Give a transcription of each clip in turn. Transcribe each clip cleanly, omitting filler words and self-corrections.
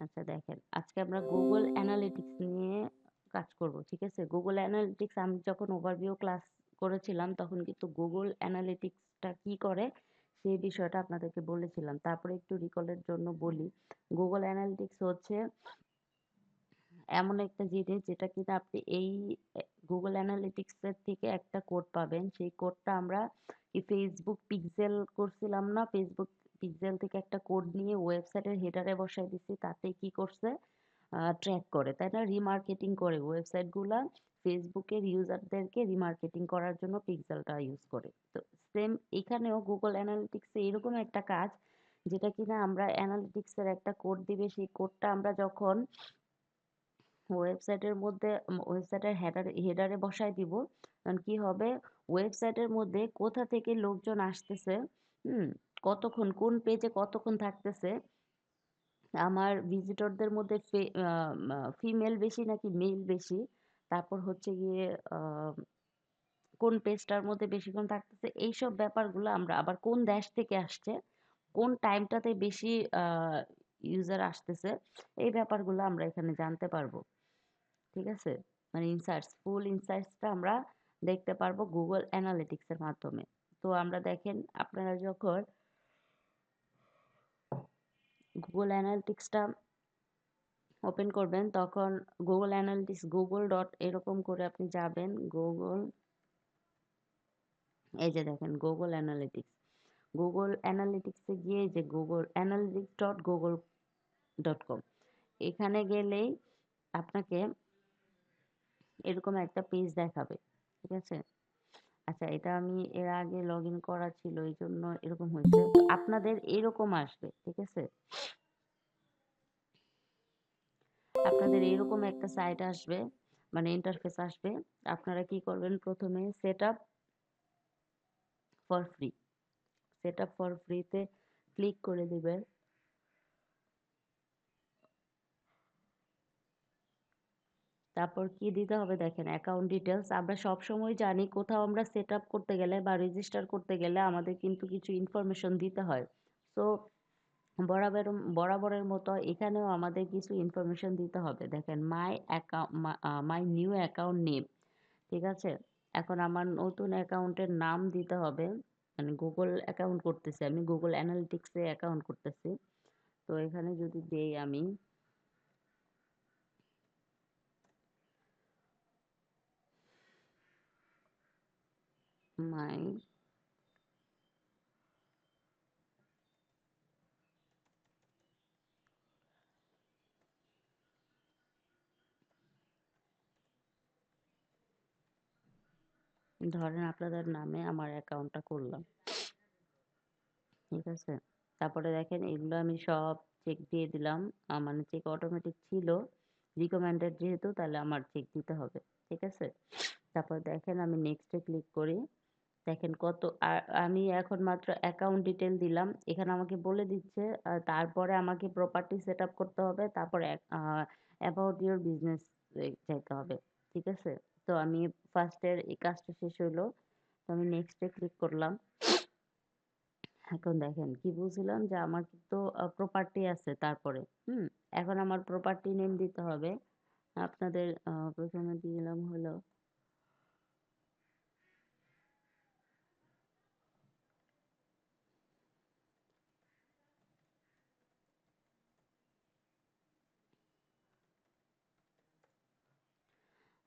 আচ্ছা দেখেন, আজকে আমরা Google Analytics নিয়ে কাজ করব। ঠিক আছে? Google Analytics আমি যখন ওভারভিউ ক্লাস করেছিলাম তখন কিন্তু Google Analytics টা কি করে সেই বিষয়টা আপনাদেরকে বলেছিলাম। তারপরে একটু রিকল এর জন্য বলি। Google Analytics হচ্ছে এমন একটা জিনিস যেটা কিনা আপনি এই Google Analytics এর থেকে একটা কোড পাবেন। সেই কোডটা আমরা এই Facebook পিক্সেল করছিলাম না? Facebook পিক্সেল থেকে একটা কোড নিয়ে ওয়েবসাইটের হেডারে বসায় দিছি। তাতে কি করছে? ট্র্যাক করে, তাই না? রিমার্কেটিং করে ওয়েবসাইটগুলা ফেসবুকের ইউজারদেরকে রিমার্কেটিং করার জন্য পিক্সেলটা ইউজ করে। তো সেম এখানেও Google Analytics এ এরকম একটা কাজ যেটা কিনা আমরা অ্যানালিটিক্স এর একটা কোড দিবে, সেই কোডটা আমরা যখন ওয়েবসাইটের মধ্যে ওয়েবসাইটের হেডারে বসায় দিব, তখন কি হবে? ওয়েবসাইটের মধ্যে কোথা থেকে লোকজন আসতেছে, হুম, কতক্ষণ কোন পেজে কতক্ষণ থাকতেছে, আমার ভিজিটরদের মধ্যে ফিমেল বেশি নাকি মেল বেশি, তারপর হচ্ছে গিয়ে কোন পেজটার মধ্যে বেশিক্ষণ থাকতেছে, এইসব ব্যাপারগুলো আমরা আবার কোন দেশ থেকে আসছে, কোন টাইমটাতে বেশি ইউজার আসতেছে, এই ব্যাপারগুলো আমরা এখানে জানতে পারবো। ঠিক আছে? মানে ফুল ইনসাইটসটা আমরা দেখতে পারবো গুগল অ্যানালিটিক্স এর মাধ্যমে। তো আমরা দেখেন, আপনারা যখন গুগল অ্যানালিটিক্সটা ওপেন করবেন তখন গুগল অ্যানালিটিক্স গুগল ডট এরকম করে আপনি যাবেন। গুগল, এই যে দেখেন গুগল অ্যানালিটিক্স, গুগল অ্যানালিটিক্সে গিয়ে এই যে Google analytics dot Google dot com, এখানে গেলেই আপনাকে এরকম একটা পেজ দেখাবে। ঠিক আছে? আচ্ছা, এটা আমি এর আগে লগইন করা ছিল এইজন্য এরকম হয়েছে। তো আপনাদের এরকম আসবে। ঠিক আছে? আপনাদের এরকম একটা সাইট আসবে, মানে ইন্টারফেস আসবে। আপনারা কি করবেন? প্রথমে setup for free, setup for ফ্রিতে ক্লিক করে দিবেন। তারপর কি দিতে হবে দেখেন, অ্যাকাউন্ট ডিটেইলস। আমরা সবসময় জানি কোথাও আমরা সেটআপ করতে গেলে বা রেজিস্টার করতে গেলে আমাদের কিন্তু কিছু ইনফরমেশন দিতে হয়। সো বরাবর বরাবরের মতো এখানেও আমাদের কিছু ইনফরমেশন দিতে হবে। দেখেন মাই নিউ অ্যাকাউন্ট নেম। ঠিক আছে? এখন আমার নতুন অ্যাকাউন্টের নাম দিতে হবে। মানে গুগল অ্যাকাউন্ট করতেছি আমি, গুগল অ্যানালিটিক্সে অ্যাকাউন্ট করতেছি। তো এখানে যদি দেই আমি মাই, ধরেন আপনাদের নামে আমার অ্যাকাউন্টটা করলাম। ঠিক আছে? তারপরে দেখেন এগুলো আমি সব চেক দিয়ে দিলাম। মানে চেক অটোমেটিক ছিল। রিকমেন্ডেড যেহেতু তাহলে আমার চেক দিতে হবে। ঠিক আছে? তারপর দেখেন আমি নেক্সট এ ক্লিক করি। দেখেন কত আমি এখন মাত্র অ্যাকাউন্ট ডিটেইল দিলাম। এখানে আমাকে বলে দিচ্ছে তারপরে আমাকে প্রপার্টি সেটআপ করতে হবে। তারপরে অ্যাবাউট ইওর বিজনেস চাইতে হবে। ঠিক আছে? তো আমি ফার্স্ট এর এই কাজটা শেষ হইলো। তো আমি নেক্সট এ ক্লিক করলাম। এখন দেখেন কি বলছিলাম যে আমার তো প্রপার্টি আছে তারপরে, হুম, এখন আমার প্রপার্টি নেম দিতে হবে। আপনাদের প্রথমে দিলাম হলো,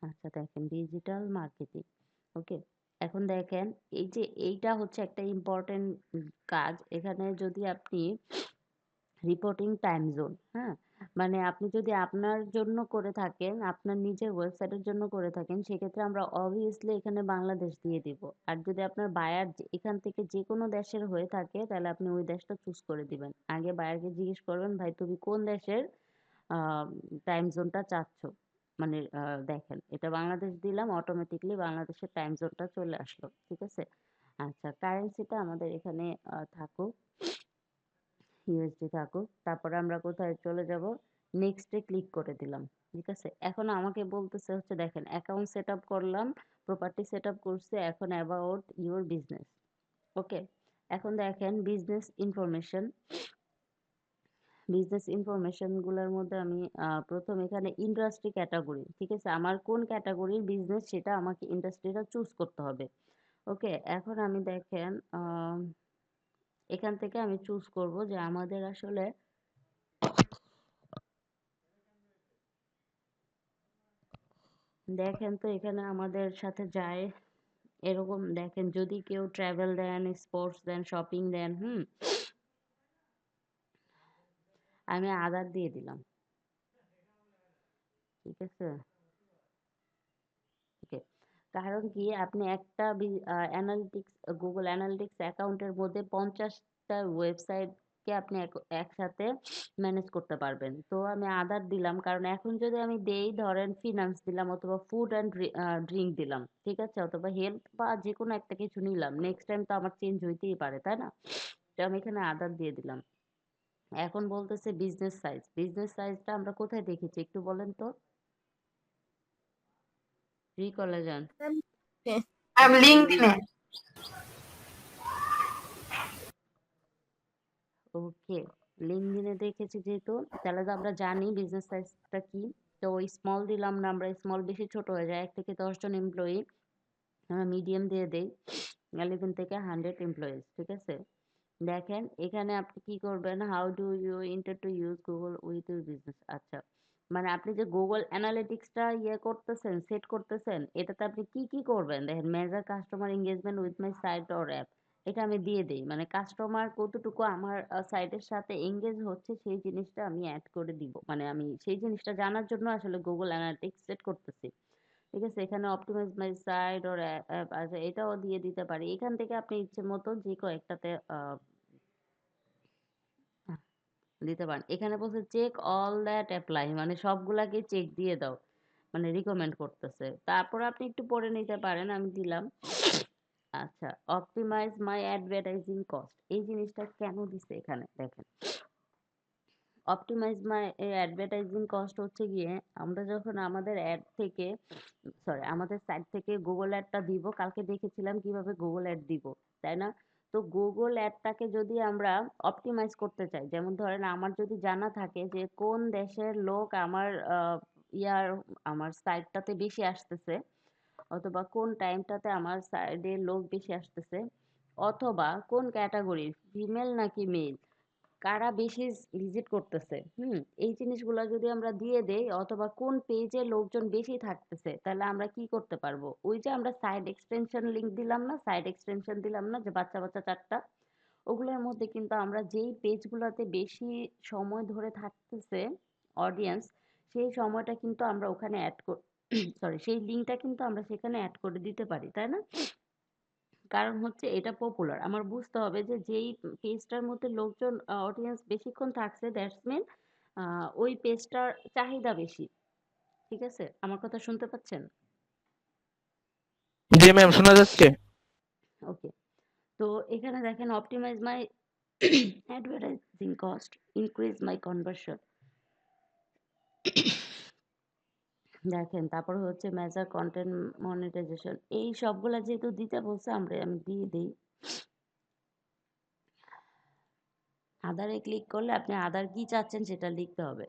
আচ্ছা দেখেন ডিজিটাল মার্কেটিং। ওকে, এখন দেখেন এই যে এইটা হচ্ছে একটা ইম্পর্টেন্ট কাজ। এখানে যদি আপনি রিপোর্টিং টাইম জোন, হ্যাঁ, মানে আপনি যদি আপনার জন্য করে থাকেন, আপনার নিজের ওয়েবসাইটের জন্য করে থাকেন, সেক্ষেত্রে আমরা অবভিয়াসলি এখানে বাংলাদেশ দিয়ে দিব। আর যদি আপনার বায়ার এখান থেকে যে কোনো দেশের হয়ে থাকে তাহলে আপনি ওই দেশটা চুজ করে দিবেন। আগে বায়ারকে জিজ্ঞেস করবেন ভাই তুমি কোন দেশের টাইম জোনটা চাচ্ছ। মানে দেখেন এটা বাংলাদেশ দিলাম, অটোমেটিকলি বাংলাদেশের টাইম জোনটা চলে আসলো। ঠিক আছে? আচ্ছা, কারেন্সিটা আমাদের এখানে থাকুক, ইউএসডি থাকুক। তারপরে আমরা কোথায় চলে যাব? নেক্সট এ ক্লিক করে দিলাম। ঠিক আছে? এখন আমাকে বলতেছে হচ্ছে দেখেন অ্যাকাউন্ট সেট আপ করলাম, প্রপার্টি সেট আপ করছে, এখন অ্যাবাউট ইউর বিজনেস। ওকে, এখন দেখেন বিজনেস ইনফরমেশন, বিজনেস ইনফরমেশন গুলোর মধ্যে আমি প্রথম এখানে ইন্ডাস্ট্রি ক্যাটাগরি, ঠিক আছে, আমার কোন ক্যাটাগরির বিজনেস সেটা আমাকে ইন্ডাস্ট্রিটা চুজ করতে হবে। ওকে, এখন আমি দেখেন এখান থেকে আমি চুজ করব যে আমাদের আসলে দেখেন তো এখানে আমাদের সাথে যায় এরকম, দেখেন যদি কেউ ট্রাভেল দেন, স্পোর্টস দেন, শপিং দেন, আমি আদার দিয়ে দিলাম, ঠিক আছে। ওকে, কারণ কি আপনি একটা অ্যানালিটিক্স, গুগল অ্যানালিটিক্স অ্যাকাউন্টের মধ্যে 50টা ওয়েবসাইটকে আপনি একসাথে ম্যানেজ করতে পারবেন। তো আমি আদার দিলাম কারণ এখন যদি আমি দেই, ধরেন ফিনান্স দিলাম অথবা ফুড অ্যান্ড ড্রিঙ্ক দিলাম, ঠিক আছে, অথবা হেলথ বা যে কোনো একটা কিছু নিলাম, নেক্সট টাইম তো আমার চেঞ্জ হইতেই পারে, তাই না? তো আমি এখানে আদার দিয়ে দিলাম। এখন বলতেছে বিজনেস সাইজ, বিজনেস সাইজটা আমরা কোথায় দেখেছি একটু বলেন তো, রিকলে যান। আমি লিঙ্কডইনে। ওকে, লিঙ্কডইনে দেখেছি যেহেতু, তাহলে তো আমরা জানি বিজনেস সাইজটা কি। তো ওই স্মল দিলাম না, আমরা স্মল বেশি ছোট হয়ে যায়, 1 থেকে 10 জন এমপ্লয়ি, আমরা মিডিয়াম দিয়ে দেই, 11 থেকে 100 এমপ্লয়িজ, ঠিক আছে। দেখেন এখানে আপনি কি করবেন, how do you intend to use Google with your business. আচ্ছা, মানে আপনি যে গুগল অ্যানালিটিক্সটা করতেছেন, সেট করতেছেন, এটাতে আপনি কি কি করবেন, দেখেন measure customer engagement with my site or app, এটা আমি দিয়ে দেই, মানে কাস্টমার কতটুকু আমার সাইটের সাথে এঙ্গেজ হচ্ছে সেই জিনিসটা আমি অ্যাড করে দিব, মানে আমি সেই জিনিসটা জানার জন্য আসলে গুগল অ্যানালিটিক্স সেট করতেছি, ঠিক আছে। এখানে অপটিমাইজ মাই সাইট ওর অ্যাপ আছে, এটাও দিয়ে দিতে পারি। এখান থেকে আপনি ইচ্ছে মতো যে কয়েকটাতে দিতে পারেন। এখানে বলছে চেক অল দ্যাট অ্যাপ্লাই, মানে সবগুলাকে চেক দিয়ে দাও, মানে রিকমেন্ড করতেছে। তারপর আপনি একটু পড়ে নিতে পারেন, আমি দিলাম। আচ্ছা, অপটিমাইজ মাই অ্যাডভার্টাইজিং কস্ট, এই জিনিসটা কেন দিছে এখানে দেখেন। অপটিমাইজ মাই অ্যাডভার্টাইজিং কস্ট হচ্ছে গিয়ে আমরা যখন আমাদের অ্যাড থেকে, সরি, আমাদের সাইট থেকে গুগল অ্যাডটা দিব, কালকে দেখেছিলাম কিভাবে গুগল অ্যাড দিব, তাই না? তো গুগল অ্যাডটাকে যদি আমরা অপটিমাইজ করতে চাই, যেমন ধরেন আমার যদি জানা থাকে যে কোন দেশের লোক আমার ইয়ার আমার সাইটটাতে বেশি আসতেছে, অথবা কোন টাইমটাতে আমার সাইডে লোক বেশি আসতেছে, অথবা কোন ক্যাটাগরির, ফিমেল নাকি মেল, কারা বেশি ভিজিট করতেছে, এই জিনিসগুলো যদি আমরা দিয়ে দেই, অথবা কোন পেজে লোকজন বেশি থাকতেছে, তাহলে আমরা কি করতে পারবো, ওই যে আমরা সাইড এক্সটেনশন লিংক দিলাম না, সাইড এক্সটেনশন দিলাম না, যে বাচ্চা বাচ্চা 4টা, ওগুলোর মধ্যে কিন্তু আমরা যেই পেজগুলোতে বেশি সময় ধরে থাকতেছে অডিয়েন্স, সেই সময়টা কিন্তু আমরা ওখানে অ্যাড সরি, সেই লিঙ্কটা কিন্তু আমরা সেখানে অ্যাড করে দিতে পারি, তাই না? কারণ হচ্ছে এটা পপুলার, আমার বুঝতে হবে যে যেই পেজটার মধ্যে লোকজন অডিয়েন্স বেশিক্ষণ থাকছে, দ্যাটস মিন ওই পেজটার চাহিদা বেশি, ঠিক আছে। আমার কথা শুনতে পাচ্ছেন? জি ম্যাম, শোনা যাচ্ছে। ওকে, তো এখানে দেখেন optimise my advertising cost, increase my conversion, দেখেন তারপর হচ্ছে মেজার কন্টেন্ট মনিটাইজেশন, এই সবগুলা যেহেতু দিতে বলছে আমি দিয়ে দিই। আধারে ক্লিক করলে আপনি আধার কি চাচ্ছেন সেটা লিখতে হবে।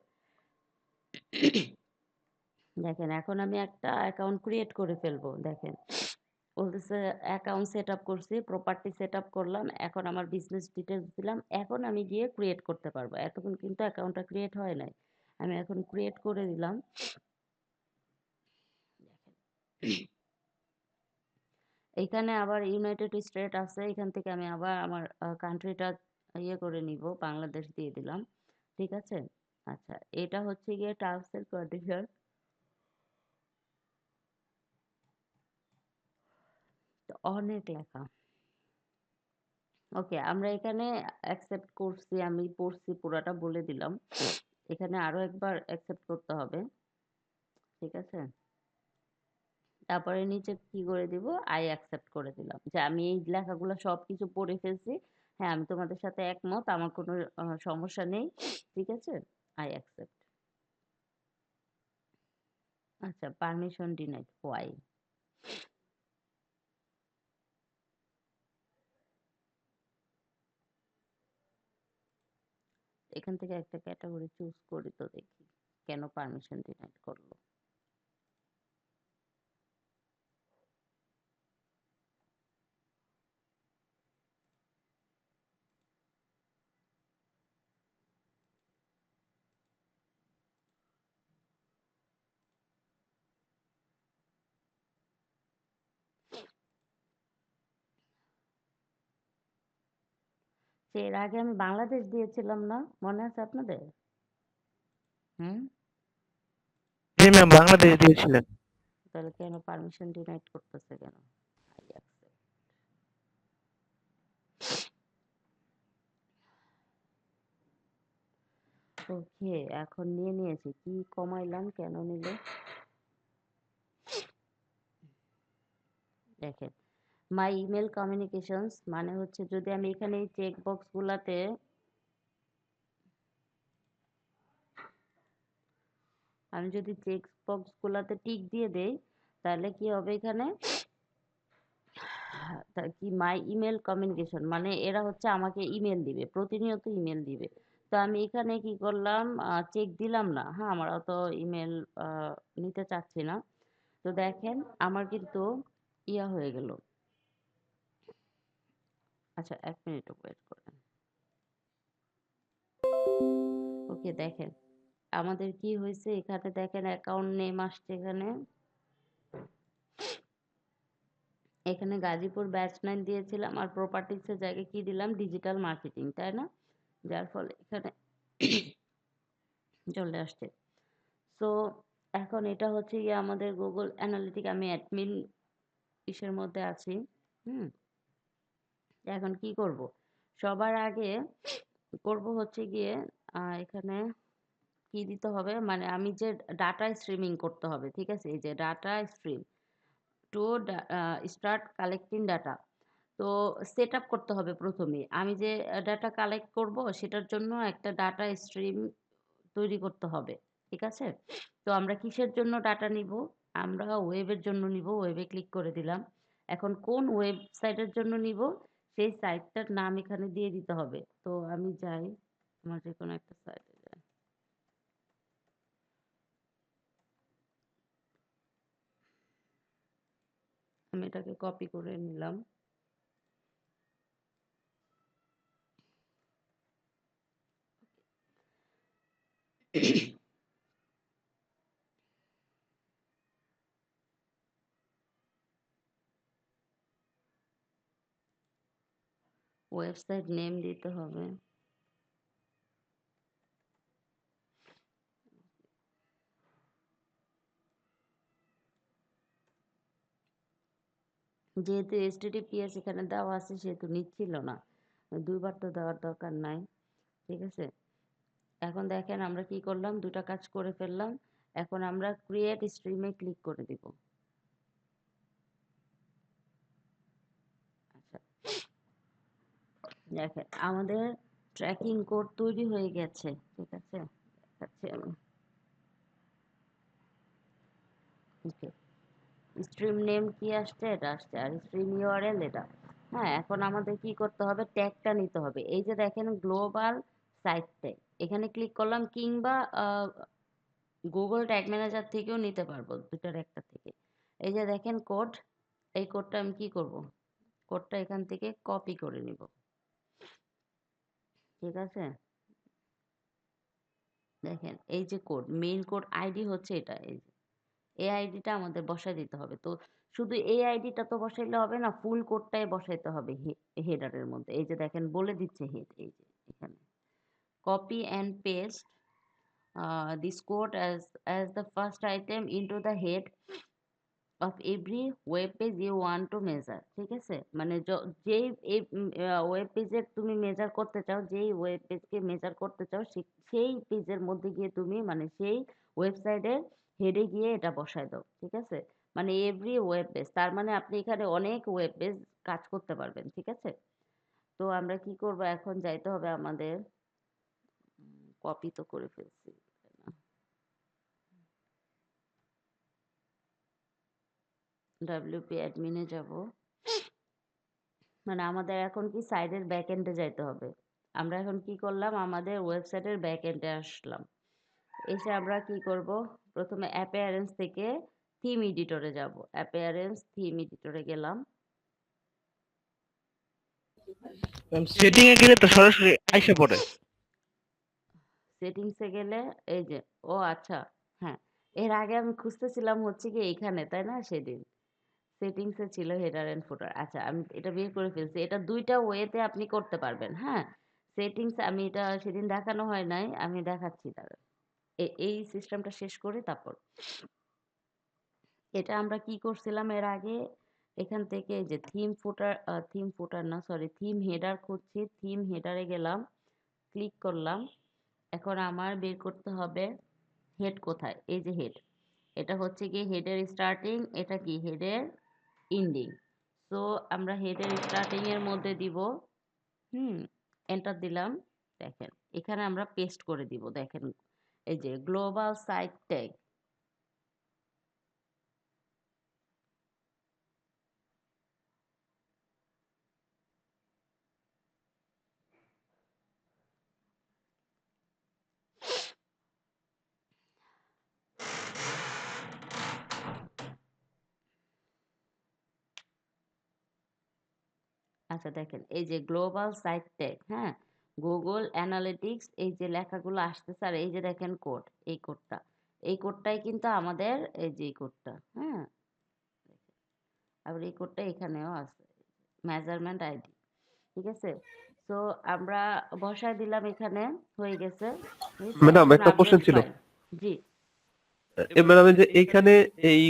দেখেন এখন আমি একটা অ্যাকাউন্ট ক্রিয়েট করে ফেলবো, দেখেন বলতেছে অ্যাকাউন্ট সেট আপ করছি, প্রপার্টি সেট আপ করলাম, এখন আমার বিজনেস ডিটেলস দিলাম, এখন আমি গিয়ে ক্রিয়েট করতে পারবো, এতক্ষণ কিন্তু অ্যাকাউন্টটা ক্রিয়েট হয় নাই, আমি এখন ক্রিয়েট করে দিলাম। এখানে আবার ইউনাইটেড স্টেট আছে, এখান থেকে আমি আবার আমার কান্ট্রিটা করে নিব, বাংলাদেশ দিয়ে দিলাম, ঠিক আছে। আচ্ছা, এটা হচ্ছে গিয়ে টার্মস এন্ড কন্ডিশন, অনেক লেখা। ওকে, আমরা এখানে অ্যাকসেপ্ট করছি, আমি পড়ছি পুরাটা বলে দিলাম, এখানে আরো একবার অ্যাকসেপ্ট করতে হবে, ঠিক আছে। তারপরে নিচে কি করে দিব, আই অ্যাকসেপ্ট করে দিলাম, যে আমি এই লেখাগুলো সব কিছু পড়ে ফেলছি, হ্যাঁ আমি তোমাদের সাথে একমত, আমার কোনো সমস্যা নেই, ঠিক আছে, আই অ্যাকসেপ্ট। আচ্ছা, পারমিশন ডিনাইড, ওয়াই? এখান থেকে একটা ক্যাটাগরি চুজ করি তো দেখি কেন পারমিশন ডিনাইড করলো। এর আগে আমি বাংলাদেশ দিয়েছিলাম না, মনে আছে আপনাদের? হুম। জি ম্যাম, বাংলাদেশ দিয়েছিলেন। তাহলে কেন পারমিশন ডিনাইড করতেছে কেন? I accept. ওকে, এখন নিয়ে নিয়েছি, কি কমাইলাম, কেন নিল দেখেন। মাই ইমেল কমিউনিকেশনস মানে হচ্ছে যদি আমি এখানে এই চেক বক্স গুলাতে আমি যদি চেক বক্স গুলাতে টিক দিয়ে দেই তাহলে কি হবে এখানে, কি মাই ইমেল কমিউনিকেশন মানে এরা হচ্ছে আমাকে ইমেল দিবে, প্রতিনিয়ত ইমেল দিবে। তো আমি এখানে কি করলাম, চেক দিলাম না, হ্যাঁ আমরা তো ইমেল নিতে চাচ্ছি না। তো দেখেন আমার কিন্তু ইয়া হয়ে গেল। আচ্ছা, 1 মিনিট ওয়েট করেন। ওকে, দেখেন আমাদের কি হয়েছে এখানে, দেখেন অ্যাকাউন্ট নেম আসছে এখানে, এখানে গাজীপুর ব্যাচ 9 দিয়েছিলাম আর প্রপার্টিসের জায়গায় কি দিলাম, ডিজিটাল মার্কেটিং, তাই না? যার ফলে এখানে চলে আসছে। সো এখন এটা হচ্ছে গিয়ে আমাদের গুগল অ্যানালিটিক, আমি অ্যাডমিন ইসের মধ্যে আছি। হুম। এখন কি করব, সবার আগে করব হচ্ছে গিয়ে এখানে কি দিতে হবে, মানে আমি যে ডাটা স্ট্রিমিং করতে হবে, ঠিক আছে, এই যে data stream to start collecting data. তো সেট আপ করতে হবে প্রথমে, আমি যে ডাটা কালেক্ট করব সেটার জন্য একটা ডাটা স্ট্রিম তৈরি করতে হবে, ঠিক আছে? তো আমরা কিসের জন্য ডাটা নিব, আমরা ওয়েবের জন্য নিব, ওয়েবে ক্লিক করে দিলাম। এখন কোন ওয়েবসাইটের জন্য নিব সেই সাইটটার নাম এখানে দিয়ে দিতে হবে। তো আমি যাই আমার যে কোনো একটা সাইটে যাই, আমি এটাকে কপি করে নিলাম। ওয়েবসাইট নেম দিতে হবে। যেহেতু HTTPS এখানে দেওয়া আছে সেহেতু নিচ্ছিল না, দুইবার তো দেওয়ার দরকার নাই, ঠিক আছে? এখন দেখেন আমরা কি করলাম, দুটা কাজ করে ফেললাম। এখন আমরা ক্রিয়েট স্ট্রিমে ক্লিক করে দিব। আচ্ছা, দেখেন আমাদের ট্র্যাকিং কোড তৈরি হয়ে গেছে, ঠিক আছে, দেখাচ্ছি আমি। ওকে, স্ট্রিম নেম কি আসছে, এটা আসছে, আর স্ট্রিম ইউআরএল এটা। হ্যাঁ, এখন আমাদের কি করতে হবে, ট্যাগটা নিতে হবে। এই যে দেখেন গ্লোবাল সাইট ট্যাগ, এখানে ক্লিক করলাম, কিংবা গুগল ট্যাগ ম্যানেজার থেকেও নিতে পারবো, দুটার একটা থেকে। এই যে দেখেন কোড, এই কোডটা আমি কি করব, কোডটা এখান থেকে কপি করে নিব, ঠিক আছে? দেখেন এই যে কোড, মেইন কোড আইডি হচ্ছে এটা, এই যে এই আইডিটা আমাদের বসাই দিতে হবে। তো শুধু এই আইডিটা তো বসাইলে হবে না, ফুল কোডটাই বসাইতে হবে হেডারের মধ্যে। এই যে দেখেন বলে দিচ্ছে হেড, এই যে এখানে copy and paste this code as the first item into the head of every web page you want to measure, ঠিক আছে? মানে যেই ওয়েব পেজের তুমি মেজার করতে চাও, যেই ওয়েব পেজকে মেজার করতে চাও সেই পেজের মধ্যে গিয়ে তুমি মানে সেই ওয়েবসাইটের হেডে গিয়ে এটা বসায় দাও, ঠিক আছে? মানে এভরি ওয়েব পেজ, তার মানে আপনি এখানে অনেক ওয়েব পেজ কাজ করতে পারবেন, ঠিক আছে? তো আমরা কি করব, এখন যাইতে হবে আমাদের, কপি তো করে ফেলছি, ডাব্লিউপি অ্যাডমিনে যাব, মানে আমাদের এখন কি সাইডের ব্যাক এন্ডে যাইতে হবে। আমরা এখন কি করলাম, আমাদের ওয়েবসাইটের ব্যাক এন্ডে আসলাম। এসে আমরা কি করব, প্রথমে অ্যাপিয়ারেন্স থেকে থিম এডিটরে যাব। অ্যাপিয়ারেন্স থিম এডিটরে গেলাম। ম্যাম সেটিং এ গেলে তো সরাসরি আইসা পড়ে। সেটিংসে গেলে এই যে, ও আচ্ছা, হ্যাঁ, এর আগে আমি খুঁজতেছিলাম হচ্ছে কি এইখানে, তাই না? সেদিন সেটিংসে ছিল হেডার এন্ড ফুটার। আচ্ছা, আমি এটা বের করে ফেলছি। এটা ২ টা ওয়েতে আপনি করতে পারবেন, হ্যাঁ? সেটিংস আমি এটা সেদিন দেখানো হয় নাই। আমি দেখাচ্ছি দাঁড়ান। এই সিস্টেমটা শেষ করে তারপর। এটা আমরা কি করছিলাম এর আগে? এখান থেকে এই যে থিম ফুটার না সরি থিম হেডার খুঁজছি। থিম হেডারে গেলাম, ক্লিক করলাম। এখন আমার বের করতে হবে হেড কোথায়? এই যে হেড। এটা হচ্ছে গিয়ে হেডের স্টার্টিং, এটা কি হেডের এন্ডিং। সো আমরা হেডের স্টার্টিং এর মধ্যে দিব, এন্টার দিলাম। দেখেন এখানে আমরা পেস্ট করে দিব। দেখেন এই যে গ্লোবাল সাইট ট্যাগ। আচ্ছা দেখেন এই যে গ্লোবাল সাইট ট্যাগ, হ্যাঁ, গুগল অ্যানালিটিক্স, এই যে লেখাগুলো আসতেছে আর এই যে দেখেন কোড, এই কোডটা, এই কোডটাই কিন্তু আমাদের এই যে এই কোডটা, হ্যাঁ, আবার এই কোডটা এখানেও আছে, মেজারমেন্ট আইডি, ঠিক আছে? সো আমরা বসায় দিলাম, এখানে হয়ে গেছে, হয়েছে। ম্যাডাম এখন একটা কোশ্চেন আপডেট ছিল। ফাইল। জি। ম্যাডাম এই যে এইখানে এই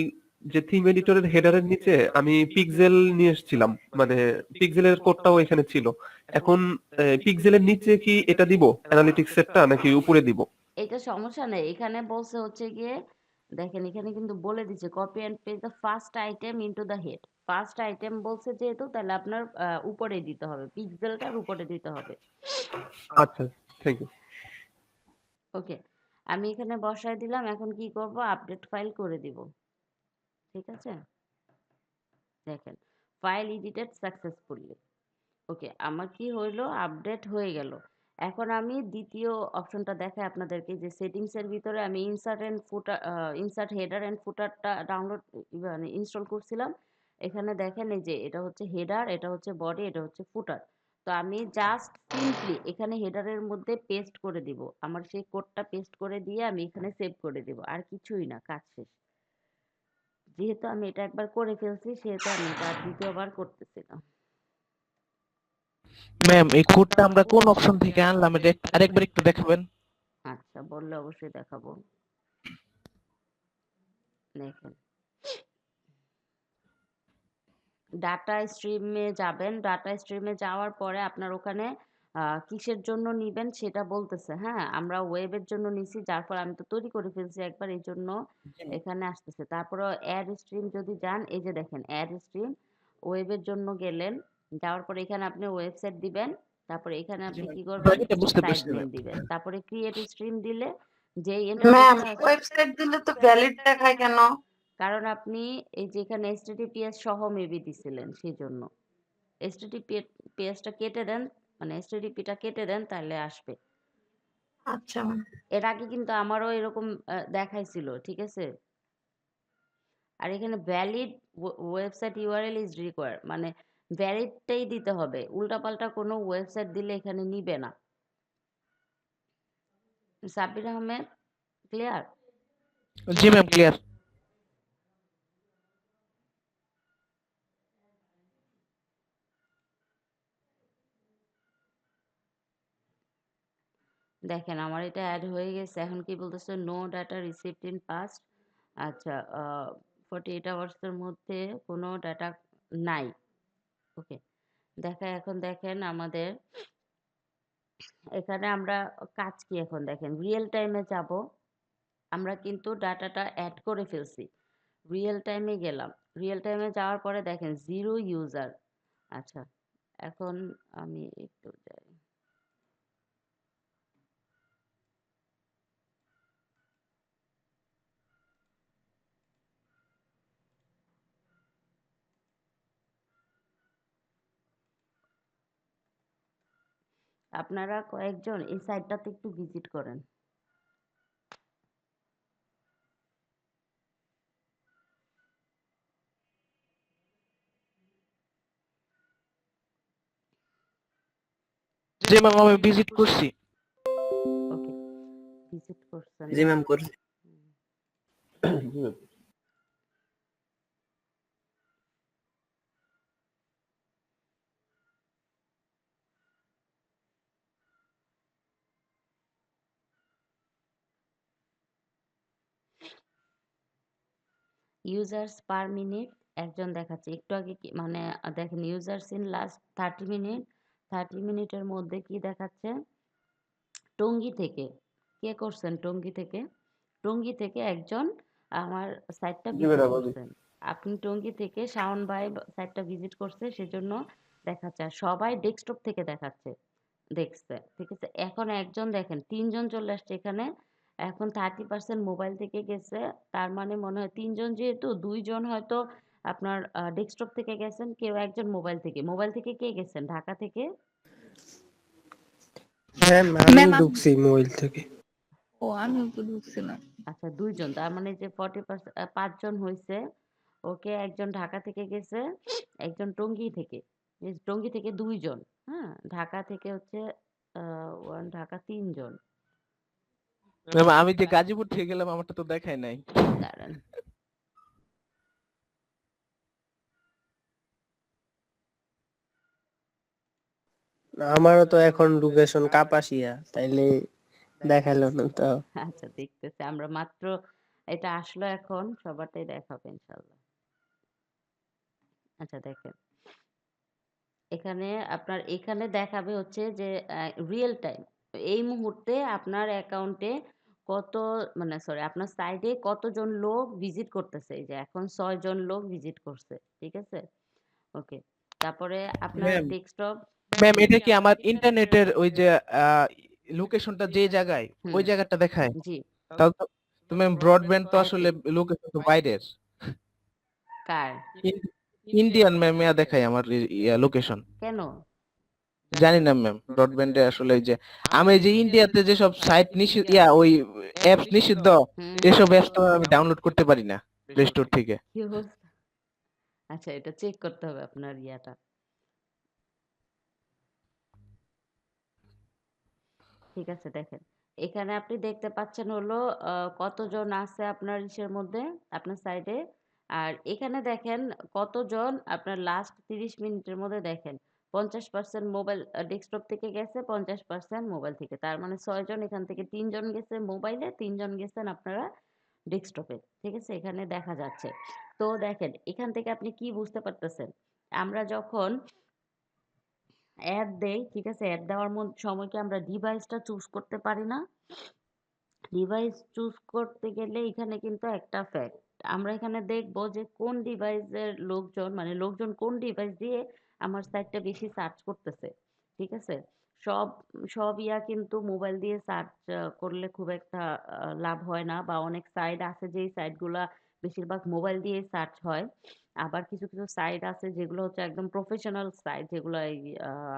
যে থিম এডিটরের হেডারের নিচে আমি পিক্সেল নিয়ে এসেছিলাম, মানে পিক্সেলের কোডটাও এখানে ছিল। এখন পিক্সেলের নিচে কি এটা দিব অ্যানালিটিক্স সেটটা নাকি উপরে দিব? এটা সমস্যা নেই, এখানে বলছে হচ্ছে গিয়ে, দেখেন এখানে কিন্তু বলে দিচ্ছে copy and paste the first item into the head. First item বলছে যেহেতু, তাহলে আপনার উপরে দিতে হবে, পিক্সেলটার উপরে দিতে হবে। আচ্ছা, থ্যাংক ইউ। ওকে, আমি এখানে বসায় দিলাম। এখন কি করব, আপডেট ফাইল করে দিব, ঠিক আছে? দেখেন ফাইল এডিটেড সাকসেসফুলি। ওকে, আমার কি হইলো, আপডেট হয়ে গেল। এখন আমি দ্বিতীয় অপশনটা দেখাই আপনাদেরকে, যে সেটিংস এর ভিতরে আমি ইনসার্ট হেডার এন্ড ফুটারটা ডাউনলোড মানে ইনস্টল করছিলাম। এখানে দেখেন এই যে এটা হচ্ছে হেডার, এটা হচ্ছে বডি, এটা হচ্ছে ফুটার। তো আমি জাস্ট সিম্পলি এখানে হেডারের মধ্যে পেস্ট করে দিব, আমার সেই কোডটা পেস্ট করে দিয়ে আমি এখানে সেভ করে দিব, আর কিছুই না, কাজ শেষ। যেহেতু আমি এটা একবার করে ফেলছি, সেহেতু আমি এটা আর দ্বিতীয়বার করতেছি না। ম্যাম এই কোডটা আমরা কোন অপশন থেকে আনলাম এটা আরেকবার একটু দেখাবেন? আচ্ছা, বললে অবশ্যই দেখাবো। দেখেন ডাটা স্ট্রিমে যাবেন, ডাটা স্ট্রিমে যাওয়ার পরে আপনার ওখানে কিসের জন্য নিবেন সেটা বলতেছে, হ্যাঁ, আমরা ওয়েবের জন্য নিছি, যার ফলে আমি তো তৈরি করে ফেলছি একবার, এই জন্য এখানে আসতেছে। তারপরে অ্যাড স্ট্রিম যদি যান, এই যে দেখেন অ্যাড স্ট্রিম, ওয়েবের জন্য গেলেন, যাওয়ার পরে এখানে আপনি ওয়েবসাইট দিবেন, তারপরে এখানে আপনি কি করবেন, এটা বুঝতে সাইট পারছি নেম ম্যাম। দিবেন, তারপরে ক্রিয়েট স্ট্রিম দিলে যেই ম্যাম, ইন্টারফেসটা, ওয়েবসাইট দিলে তো ভ্যালিড দেখায় কেন? কারণ আপনি এই যে এখানে HTTPS সহ মেবি দিছিলেন, সেজন্য। HTTPSটা কেটে দেন, মানে HTTPটা কেটে দেন, তাহলে আসবে। আচ্ছা ম্যাম। এর আগে কিন্তু আমারও এরকম দেখাইছিল, ঠিক আছে? আর এখানে valid website URL is required, মানে ভ্যালিডটাই দিতে হবে, উল্টাপাল্টা কোনো ওয়েবসাইট দিলে এখানে নিবে না। সাব্বির আহমেদ, ক্লিয়ার? জি ম্যাম ক্লিয়ার। দেখেন আমার এটা অ্যাড হয়ে গেছে। এখন কি বলতেছে, no data received in past. আচ্ছা, 48 আওয়ার্সের মধ্যে কোনো ডাটা নাই। ওকে, এখন দেখেন আমাদের এখানে আমরা কাজ কি, এখন দেখেন রিয়েল টাইমে যাব। আমরা কিন্তু ডাটাটা অ্যাড করে ফেলছি, রিয়েল টাইমে গেলাম। রিয়েল টাইমে যাওয়ার পরে দেখেন জিরো ইউজার। আচ্ছা, এখন আমি একটু যাই। আপনারা কয়েকজন এই সাইটটাতে একটু ভিজিট করেন। জি ম্যাম, আমি ভিজিট করছি। ওকে, ভিজিট করছেন জি না? ম্যাম করছি। হুম। ইউজার্স পার মিনিট একজন দেখাচ্ছে। একটু আগে কি মানে দেখেন ইউজার্স ইন লাস্ট 30 মিনিট, 30 মিনিটের মধ্যে কি দেখাচ্ছে? টঙ্গী থেকে। কে করছেন টঙ্গী থেকে? টঙ্গী থেকে একজন আমার সাইটটা জি ভিজিট ম্যাডাম আমি। করছেন। আপনি টঙ্গী থেকে শাওন ভাই সাইটটা ভিজিট করছে সেজন্য দেখাচ্ছে। আর সবাই ডেস্কটপ থেকে দেখাচ্ছে। দেখছে। ঠিক আছে? এখন একজন দেখেন ৩ জন চলে আসছে এখানে। এখন 30% মোবাইল থেকে গেছে। তার মানে মনে হয় ৩ জন যেহেতু ২ জন হয়তো আপনার ডেস্কটপ থেকে গেছেন, কেউ একজন মোবাইল থেকে। মোবাইল থেকে কে গেছেন? ঢাকা থেকে? ম্যাম আমি ঢুকছি মোবাইল থেকে। ও আমিও তো ঢুকছিলাম। আচ্ছা ২ জন। তার মানে যে 40% ৫ জন হইছে। ওকে একজন ঢাকা থেকে গেছে, একজন টঙ্গী থেকে। টঙ্গী থেকে ২ জন। হ্যাঁ? ঢাকা থেকে হচ্ছে 1 ঢাকা ৩ জন। ম্যাম আমি যে গাজীপুর থেকে গেলাম আমারটা তো দেখায় নাই। দাঁড়ান। আমারও তো এখন লোকেশন কাপাসিয়া, তাইলে দেখাইলো না তো। আচ্ছা দেখতেছি। আমরা মাত্র এটা আসলো এখন সবারটাই দেখাবো ইনশাআল্লাহ। আচ্ছা দেখেন। এখানে দেখাবে হচ্ছে যে রিয়েল টাইম। এই মুহূর্তে আপনার অ্যাকাউন্টে কত মানে সরি আপনার সাইটে কতজন লোক ভিজিট করতেছে। এই যে এখন ৬ জন লোক ভিজিট করছে। ঠিক আছে? ওকে। তারপরে আপনার ম্যাম, ডেস্কটপ ম্যাম এটা কি আমার ইন্টারনেটের ওই যে লোকেশনটা যে জায়গায় হুম, ওই জায়গাটা দেখায়? জি। তাহলে তো ম্যাম ব্রডব্যান্ড তো কার আসলে লোকেশন তো বাইরের। কার? ইন্ডিয়ান ম্যাম ইয়া দেখায় আমার লোকেশন। কেন? জানি না ম্যাম, ব্রডব্যান্ডে আসলে ওই যে আমি যে ইন্ডিয়াতে যেসব সাইট নিষিদ্ধ ওই অ্যাপস নিষিদ্ধ, হুম। এসব অ্যাপস তো আমি ডাউনলোড করতে পারি না প্লে স্টোর থেকে। কি অবস্থা? আচ্ছা এটা চেক করতে হবে আপনার ইয়াটা। ঠিক আছে দেখেন। এখানে আপনি দেখতে পাচ্ছেন হলো কতজন আছে আপনার ইসের মধ্যে, আপনার সাইডে। আর এখানে দেখেন কতজন আপনার লাস্ট ৩০ মিনিটের মধ্যে দেখেন ৫০% মোবাইল ডেস্কটপ থেকে গেছে, ৫০% মোবাইল থেকে। তার মানে ৬ জন এখান থেকে ৩ জন গেছে মোবাইলে, ৩ জন গেছেন আপনারা ডেস্কটপে। ঠিক আছে? এখানে দেখা যাচ্ছে। তো দেখেন এখান থেকে আপনি কি বুঝতে পারতেছেন? আমরা যখন অ্যাড দেই, ঠিক আছে? অ্যাড দেওয়ার সময় কি আমরা ডিভাইসটা চুজ করতে পারি না? ডিভাইস চুজ করতে গেলে এখানে কিন্তু একটা ফ্যাক্ট। আমরা এখানে দেখব যে কোন ডিভাইসের লোকজন মানে লোকজন কোন ডিভাইস দিয়ে আমার সাইটটা বেশি সার্চ করতেছে। ঠিক আছে? সব সব কিন্তু মোবাইল দিয়ে সার্চ করলে খুব একটা লাভ হয় না বা অনেক সাইট আছে যেই সাইটগুলা বেশিরভাগ মোবাইল দিয়েই সার্চ হয়। আবার কিছু, কিছু সাইট আছে যেগুলো হচ্ছে একদম প্রফেশনাল সাইট যেগুলো এই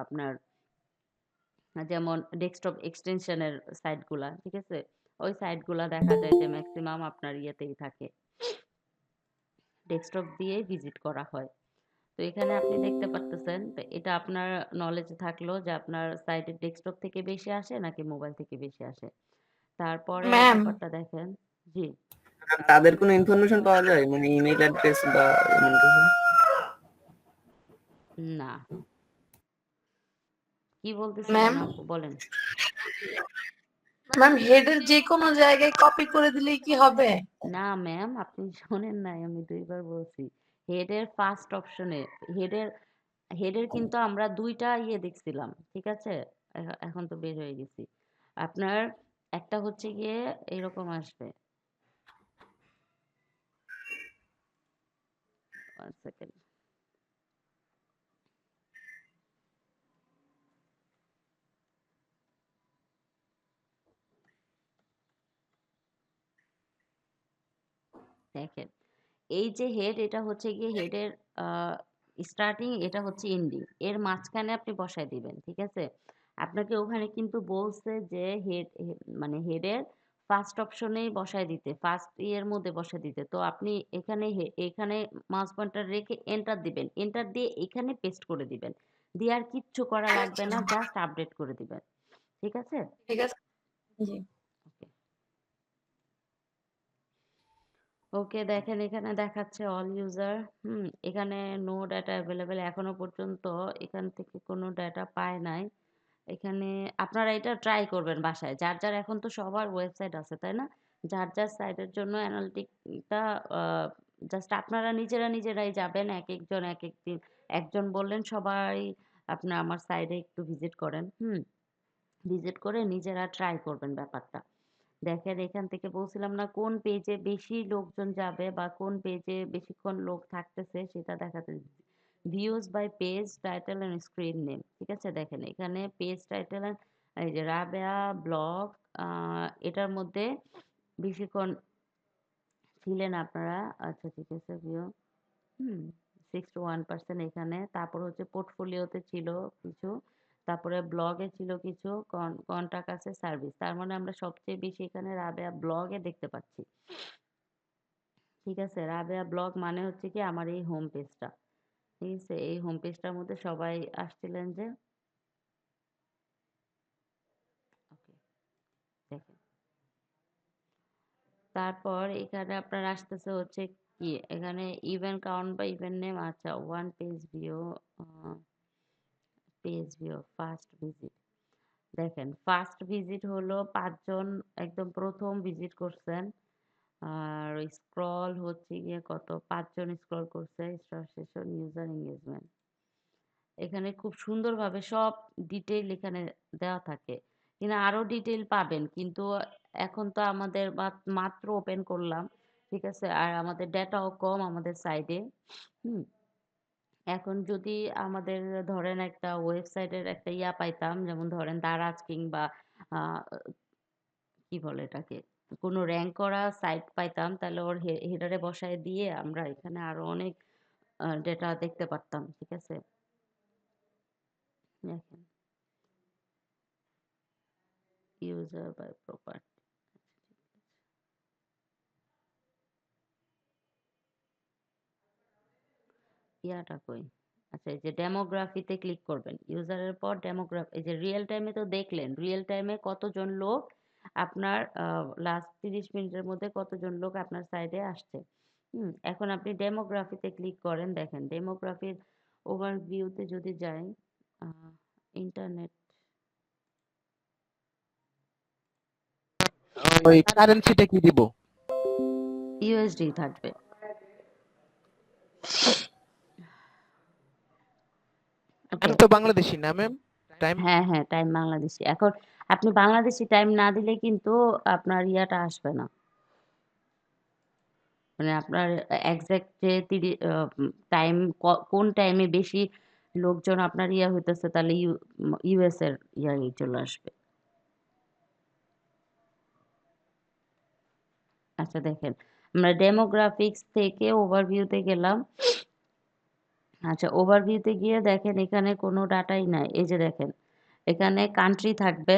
আপনার যেমন ডেস্কটপ এক্সটেনশনের সাইটগুলা, ঠিক আছে? ওই সাইটগুলা দেখা যায় যে মেক্সিমাম আপনার ইয়েতেই থাকে। ডেস্কটপ দিয়েই ভিজিট করা হয়। তো এখানে আপনি দেখতে পারতেছেন তো এটা আপনার নলেজে থাকলো যে আপনার সাইটে ডেস্কটপ থেকে বেশি আসে নাকি মোবাইল থেকে বেশি আসে। তারপরে ম্যাম ব্যাপারটা দেখেন জি, তাদের কোনো ইনফরমেশন পাওয়া যায়, মানে ইমেল অ্যাড্রেস বা এমন কিছু? না। কি বলতেছিলেন ম্যাম আপু বলেন? ম্যাম হেডের যে কোনো জায়গায় কপি করে দিলেই কি হবে? না ম্যাম আপনি শোনেন নাই আমি ২ বার বলছি। হেডের ফার্স্ট অপশনে হেডের হেডের কিন্তু আমরা ২ টা দেখছিলাম। ঠিক আছে? এখন তো বের হয়ে গেছি। আপনার একটা হচ্ছে গিয়ে এরকম আসবে। 1 সেকেন্ড। দেখেন। এই যে হেড এটা হচ্ছে গিয়ে হেডের আ স্টার্টিং এটা হচ্ছে এন্ডিং। এর মাঝখানে আপনি বসায় দিবেন। ঠিক আছে? আপনাকে ওখানে কিন্তু বলছে যে মানে হেডের ফার্স্ট অপশনেই বসায় দিতে, ফার্স্ট ইয়ের মধ্যে বসায় দিতে। তো আপনি এখানে মাউস পয়েন্টার রেখে এন্টার দিবেন। এন্টার দিয়ে এখানে পেস্ট করে দিবেন। দিয়ে আর কিচ্ছু করা লাগবে আচ্ছা না, জাস্ট আপডেট করে দিবেন। ঠিক আছে? ঠিক আছে। জি। ওকে। ওকে, দেখেন এখানে দেখাচ্ছে অল ইউজার। এখানে নো ডাটা অ্যাভেলেবল, এখনো পর্যন্ত এখান থেকে কোনো ডাটা পায় নাই। এখানে আপনারা এটা ট্রাই করবেন বাসায়। যার, যার এখন তো সবার ওয়েবসাইট আছে, তাই না? যার, যার সাইটের জন্য অ্যানালিটিকটা আ জাস্ট আপনারা নিজেরাই যাবেন। একেকজন একেক দিন। একজন বললেন সবাই আপনার আমার সাইটে একটু ভিজিট করেন। ভিজিট করে নিজেরা ট্রাই করবেন ব্যাপারটা। দেখেন এখান থেকে বলছিলাম না কোন পেজে বেশি লোকজন যাবে বা কোন পেজে বেশিক্ষণ লোক থাকতেছে সেটা দেখাতে, views by page title and screen name. ঠিক আছে, দেখেন এখানে পেজ টাইটেল এন্ড এই যে রাবেয়া ব্লগ, এটার মধ্যে বেশিক্ষণ ছিলেন আপনারা। আচ্ছা ঠিক আছে, ভিউ 61% এখানে। তারপর হচ্ছে পোর্টফোলিওতে ছিল কিছু, তারপরে ব্লগে ছিল কিছু, কন্টাক্ট আছে, সার্ভিস। তার মানে আমরা সবচেয়ে বেশি এখানে রাবেয়া ব্লগে দেখতে পাচ্ছি। ঠিক আছে, রাবেয়া ব্লগ মানে হচ্ছে কি আমার এই হোম পেজটা। ঠিক আছে, এই হোম পেজটার মধ্যে সবাই আসছিলেন যে, ওকে, দেখেন। তারপর এখানে আপনার আসতেছে হচ্ছে কি, এখানে ইভেন্ট কাউন্ট বা ইভেন্ট নেম। আচ্ছা, one page view first visit. দেখেন ফার্স্ট ভিজিট হলো ৫ জন একদম ১ম ভিজিট করছেন। আর স্ক্রল হচ্ছে গিয়ে কত, ৫ জন স্ক্রল করছে। Star session, user engagement. এখানে খুব সুন্দরভাবে সব ডিটেইল এখানে দেওয়া থাকে। কিন্তু আরো ডিটেইল পাবেন। কিন্তু এখন তো আমাদের মাত্র ওপেন করলাম। ঠিক আছে? আর আমাদের ডেটাও কম আমাদের সাইডে। হুম? এখন যদি আমাদের ধরেন একটা ওয়েবসাইটের একটা পাইতাম, যেমন ধরেন দারাজ কিংবা আ কি বলে এটাকে? কোনো র‍্যাংক করা সাইট পাইতাম, তাহলে ওর হেডারে বসায় দিয়ে আমরা এখানে আরো অনেক ডেটা দেখতে পারতাম। ঠিক আছে? দেখেন, ইউজার বাই প্রপার্টি। ইয়াটা কই? আচ্ছা, এই যে ডেমোগ্রাফিতে ক্লিক করবেন। ইউজারের পর এই যে রিয়েল টাইমে তো দেখলেন। রিয়েল টাইমে কতজন লোক আপনার লাস্ট ৩০ মিনিটের মধ্যে কতজন লোক আপনার সাইটে আসছে। এখন আপনি ডেমোগ্রাফিতে ক্লিক করেন। দেখেন ডেমোগ্রাফির ওভারভিউতে যদি যাই, আ ইন্টারনেট ওই কারেন্সিটা কি দিব? ইউএসডি থাকবে। ওকে। আমি তো বাংলাদেশী না ম্যাম। টাইম হ্যাঁ, হ্যাঁ, টাইম বাংলাদেশী। এখন আপনি বাংলাদেশী টাইম না দিলে কিন্তু আপনার ইয়াটা আসবে না। মানে আপনার এক্সাক্ট যে টাইম, কোন টাইমে বেশি লোকজন আপনার হইতেছে, তাহলে ইউএস এর চলে আসবে। আচ্ছা দেখেন, আমরা ডেমোগ্রাফিক্স থেকে ওভারভিউতে গেলাম। আচ্ছা, ওভারভিউতে গিয়ে দেখেন এখানে কোনো ডাটাই নাই। এই যে দেখেন, এখানে কান্ট্রি থাকবে।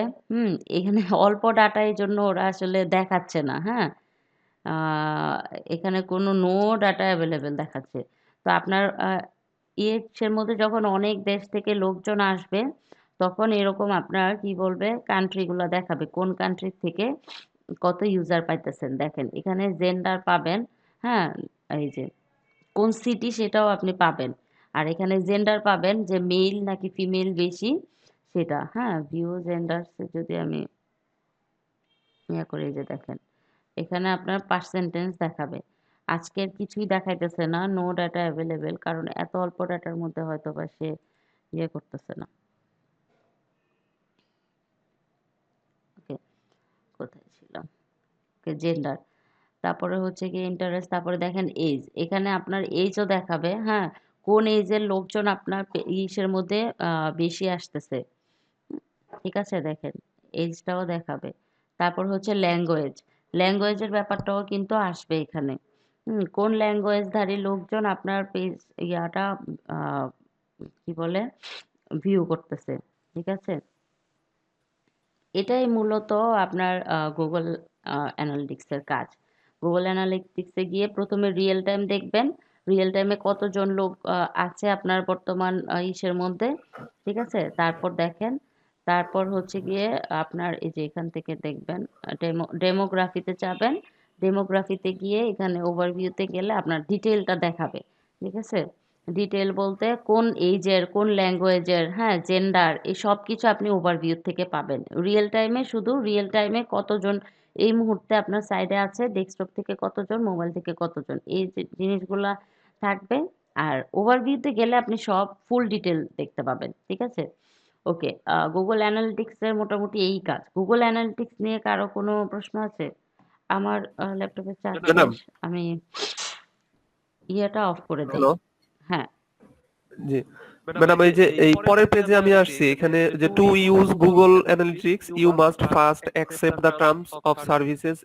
এখানে অল্প ডাটা, এজন্য ওরা আসলে দেখাচ্ছে না। হ্যাঁ? আ এখানে কোনো নো ডাটা এভেইলেবল দেখাচ্ছে। তো আপনার ইসের মধ্যে যখন অনেক দেশ থেকে লোকজন আসবে, তখন এরকম আপনার কি বলবে, কান্ট্রি গুলা দেখাবে। কোন কান্ট্রি থেকে কত ইউজার পাইতেছেন। দেখেন এখানে জেন্ডার পাবেন। হ্যাঁ? এই যে কোন সিটি সেটাও আপনি পাবেন। আর এখানে জেন্ডার পাবেন যে মেল নাকি ফিমেল বেশি সেটা। হ্যাঁ? ভিউ জেন্ডারস এ যদি আমি করে, এই যে দেখেন। এখানে আপনার পার্সেন্টেজ দেখাবে। আজকের কিছুই দেখাইতেছে না, নো ডাটা এভেইলেবল, কারণ এত অল্প ডাটার মধ্যে হয়তোবা সে করতেছে না। ওকে, কোথায় ছিলাম? ওকে, জেন্ডার। তারপরে হচ্ছে গিয়ে ইন্টারেস্ট, তারপরে দেখেন এজ। এখানে আপনার এজও দেখাবে। হ্যাঁ? কোন এজের লোকজন আপনার ইসের মধ্যে বেশি আসতেছে। ঠিক আছে, দেখেন এজটাও দেখাবে। তারপর হচ্ছে ল্যাঙ্গুয়েজ। ল্যাঙ্গুয়েজের ব্যাপারটাও কিন্তু আসবে এখানে। কোন ল্যাঙ্গুয়েজধারী লোকজন আপনার পেজ ইয়াটা আ কি বলে, ভিউ করতেছে। ঠিক আছে? এটাই মূলত আপনার গুগল অ্যানালিটিক্সের কাজ। গুগল অ্যানালিটিক্সে গিয়ে প্রথমে রিয়েল টাইম দেখবেন, রিয়েল টাইমে কতজন লোক আছে আপনার বর্তমান ইসের মধ্যে, ঠিক আছে? তারপর দেখেন, তারপর হচ্ছে গিয়ে আপনার এই যে এখান থেকে দেখবেন ডেমোগ্রাফিতে যাবেন, ডেমোগ্রাফিতে গিয়ে এখানে ওভারভিউতে গেলে আপনার ডিটেলটা দেখাবে, ঠিক আছে? ডিটেল বলতে কোন এইজের, কোন ল্যাঙ্গুয়েজের, হ্যাঁ, জেন্ডার, এই সব কিছু আপনি ওভারভিউ থেকে পাবেন। রিয়েল টাইমে, শুধু রিয়েল টাইমে কতজন এই মুহূর্তে আপনার সাইডে আছে, ডেস্কটপ থেকে কতজন, মোবাইল থেকে কতজন, এই যে জিনিসগুলা থাকবে। আর ওভারভিউতে গেলে আপনি সব ফুল ডিটেল দেখতে পাবেন, ঠিক আছে? ওকে, গুগল অ্যানালিটিক্সের মোটামুটি এই কাজ। গুগল অ্যানালিটিক্স নিয়ে কারো কোনো প্রশ্ন আছে? আমার ল্যাপটপে চার্জ ম্যাডাম, শেষ, আমি ইয়েটা অফ করে দেই। হ্যালো, হ্যাঁ, জি ম্যাডাম, এই যে এই পরের পেজে আমি আসছি, এখানে যে to use Google Analytics you must first accept the terms of services